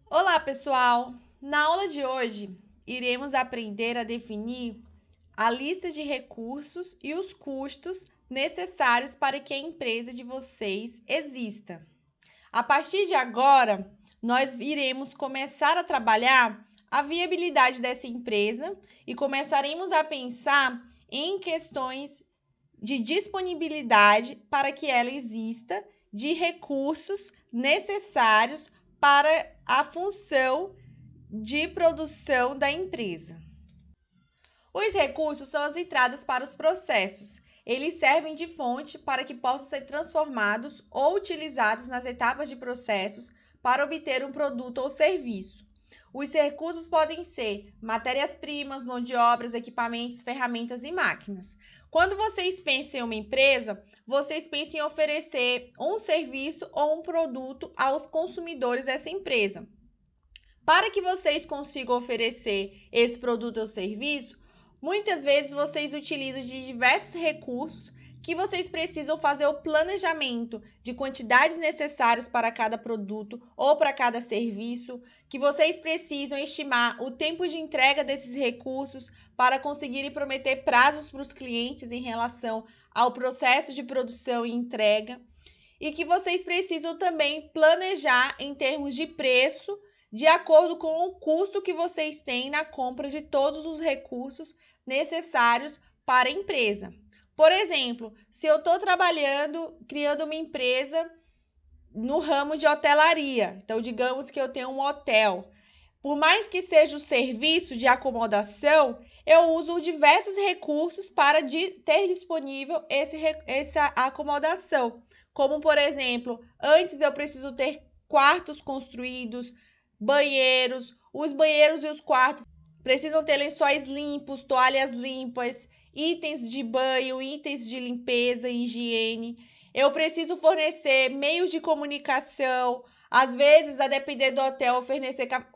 Olá, pessoal! Na aula de hoje, iremos aprender a definir a lista de recursos e os custos necessários para que a empresa de vocês exista. A partir de agora, nós iremos começar a trabalhar a viabilidade dessa empresa e começaremos a pensar em questões de disponibilidade para que ela exista, de recursos necessários para a função de produção da empresa. Os recursos são as entradas para os processos. Eles servem de fonte para que possam ser transformados ou utilizados nas etapas de processos para obter um produto ou serviço. Os recursos podem ser matérias-primas, mão de obras, equipamentos, ferramentas e máquinas. Quando vocês pensam em uma empresa, vocês pensam em oferecer um serviço ou um produto aos consumidores dessa empresa. Para que vocês consigam oferecer esse produto ou serviço, muitas vezes vocês utilizam de diversos recursos que vocês precisam fazer o planejamento de quantidades necessárias para cada produto ou para cada serviço, que vocês precisam estimar o tempo de entrega desses recursos para conseguirem prometer prazos para os clientes em relação ao processo de produção e entrega, e que vocês precisam também planejar em termos de preço, de acordo com o custo que vocês têm na compra de todos os recursos necessários para a empresa. Por exemplo, se eu estou criando uma empresa no ramo de hotelaria, então digamos que eu tenho um hotel. Por mais que seja o serviço de acomodação, eu uso diversos recursos para ter disponível essa acomodação. Como, por exemplo, antes eu preciso ter quartos construídos, banheiros. Os banheiros e os quartos precisam ter lençóis limpos, toalhas limpas, itens de banho, itens de limpeza e higiene. Eu preciso fornecer meios de comunicação. Às vezes, a depender do hotel,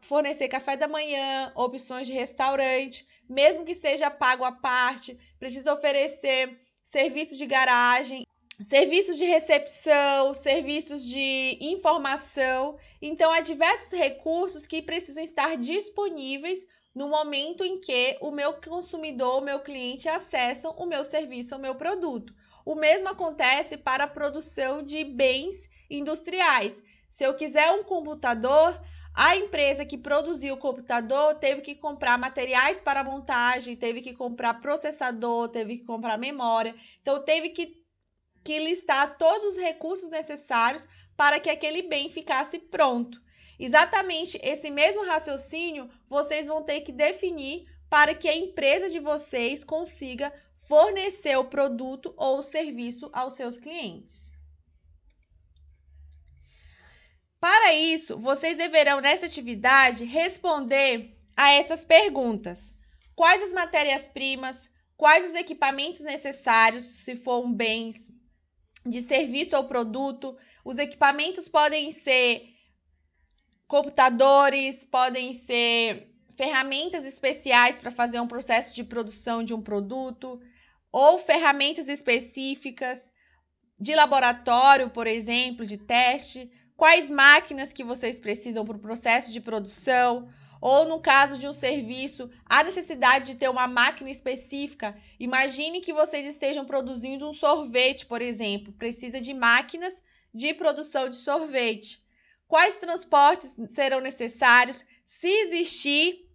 fornecer café da manhã, opções de restaurante, mesmo que seja pago à parte. Preciso oferecer serviços de garagem, serviços de recepção, serviços de informação. Então, há diversos recursos que precisam estar disponíveis no momento em que o meu consumidor, o meu cliente, acessam o meu serviço ou o meu produto. O mesmo acontece para a produção de bens industriais. Se eu quiser um computador, a empresa que produziu o computador teve que comprar materiais para montagem, teve que comprar processador, teve que comprar memória. Então, teve que listar todos os recursos necessários para que aquele bem ficasse pronto. Exatamente esse mesmo raciocínio vocês vão ter que definir para que a empresa de vocês consiga fornecer o produto ou o serviço aos seus clientes. Para isso, vocês deverão, nessa atividade, responder a essas perguntas: quais as matérias-primas, quais os equipamentos necessários, se for um bem de serviço ou produto. Os equipamentos podem ser computadores, podem ser ferramentas especiais para fazer um processo de produção de um produto, ou ferramentas específicas de laboratório, por exemplo, de teste. Quais máquinas que vocês precisam para o processo de produção, ou no caso de um serviço, a necessidade de ter uma máquina específica. Imagine que vocês estejam produzindo um sorvete, por exemplo, precisa de máquinas de produção de sorvete. Quais transportes serão necessários? Se existir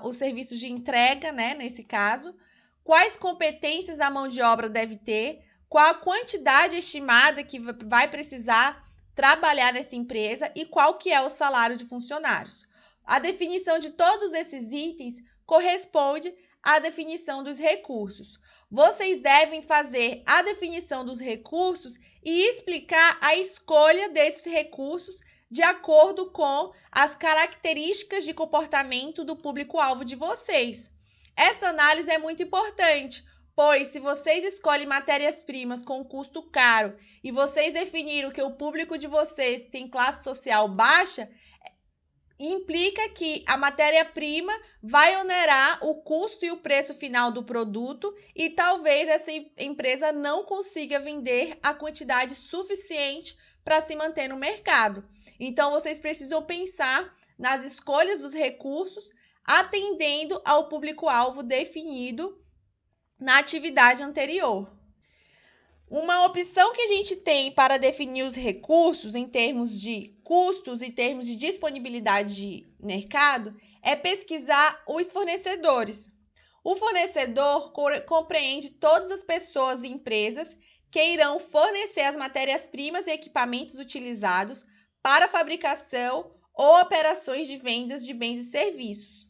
o serviço de entrega, né, nesse caso, quais competências a mão de obra deve ter? Qual a quantidade estimada que vai precisar trabalhar nessa empresa e qual que é o salário de funcionários. A definição de todos esses itens corresponde à definição dos recursos. Vocês devem fazer a definição dos recursos e explicar a escolha desses recursos de acordo com as características de comportamento do público-alvo de vocês. Essa análise é muito importante, pois se vocês escolhem matérias-primas com custo caro e vocês definiram que o público de vocês tem classe social baixa, implica que a matéria-prima vai onerar o custo e o preço final do produto e talvez essa empresa não consiga vender a quantidade suficiente para se manter no mercado. Então, vocês precisam pensar nas escolhas dos recursos, atendendo ao público-alvo definido na atividade anterior. Uma opção que a gente tem para definir os recursos em termos de custos e termos de disponibilidade de mercado é pesquisar os fornecedores. O fornecedor compreende todas as pessoas e empresas que irão fornecer as matérias-primas e equipamentos utilizados para a fabricação ou operações de vendas de bens e serviços.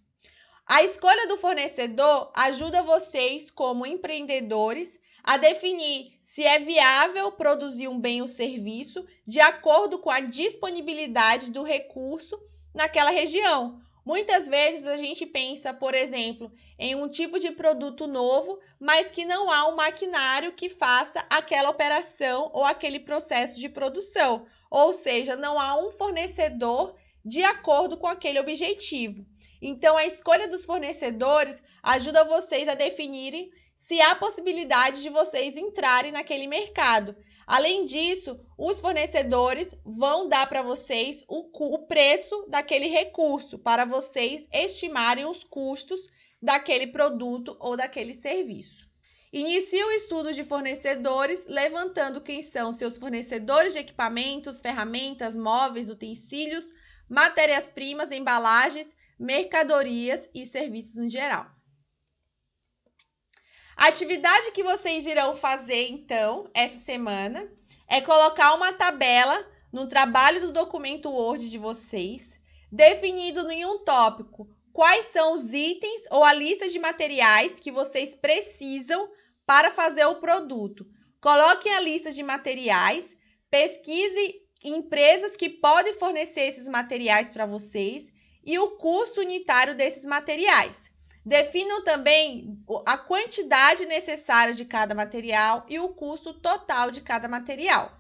A escolha do fornecedor ajuda vocês, como empreendedores, a definir se é viável produzir um bem ou serviço de acordo com a disponibilidade do recurso naquela região. Muitas vezes a gente pensa, por exemplo, em um tipo de produto novo, mas que não há um maquinário que faça aquela operação ou aquele processo de produção. Ou seja, não há um fornecedor de acordo com aquele objetivo. Então, a escolha dos fornecedores ajuda vocês a definirem se há possibilidade de vocês entrarem naquele mercado. Além disso, os fornecedores vão dar para vocês o preço daquele recurso, para vocês estimarem os custos daquele produto ou daquele serviço. Inicie o estudo de fornecedores, levantando quem são seus fornecedores de equipamentos, ferramentas, móveis, utensílios, matérias-primas, embalagens, mercadorias e serviços em geral. A atividade que vocês irão fazer, então, essa semana, é colocar uma tabela no trabalho do documento Word de vocês, definindo em um tópico quais são os itens ou a lista de materiais que vocês precisam para fazer o produto. Coloquem a lista de materiais, pesquise empresas que podem fornecer esses materiais para vocês e o custo unitário desses materiais. Definam também a quantidade necessária de cada material e o custo total de cada material.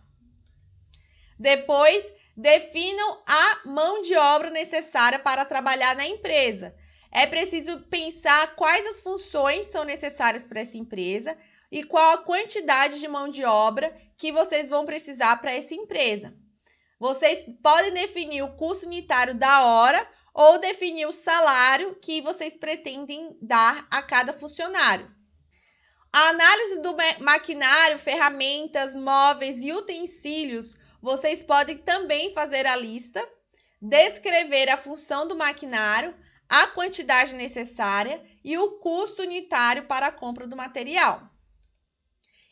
Depois, definam a mão de obra necessária para trabalhar na empresa. É preciso pensar quais as funções são necessárias para essa empresa e qual a quantidade de mão de obra que vocês vão precisar para essa empresa. Vocês podem definir o custo unitário da hora ou definir o salário que vocês pretendem dar a cada funcionário. A análise do maquinário, ferramentas, móveis e utensílios, vocês podem também fazer a lista, descrever a função do maquinário, a quantidade necessária e o custo unitário para a compra do material.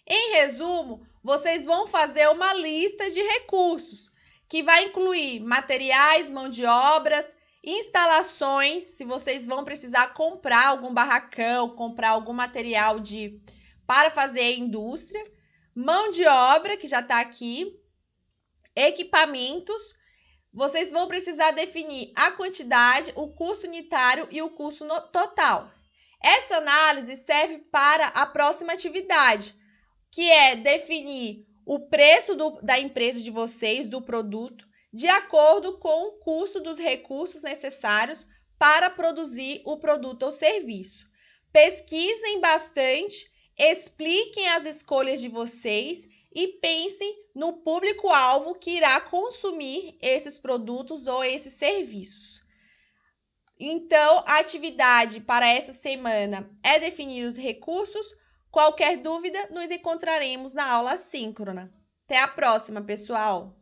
Em resumo, vocês vão fazer uma lista de recursos, que vai incluir materiais, mão de obras, instalações, se vocês vão precisar comprar algum barracão, comprar algum material para fazer a indústria, mão de obra, que já está aqui, equipamentos, vocês vão precisar definir a quantidade, o custo unitário e o custo total. Essa análise serve para a próxima atividade, que é definir o preço da empresa de vocês, do produto, de acordo com o custo dos recursos necessários para produzir o produto ou serviço. Pesquisem bastante, expliquem as escolhas de vocês e pensem no público-alvo que irá consumir esses produtos ou esses serviços. Então, a atividade para essa semana é definir os recursos. Qualquer dúvida, nos encontraremos na aula assíncrona. Até a próxima, pessoal!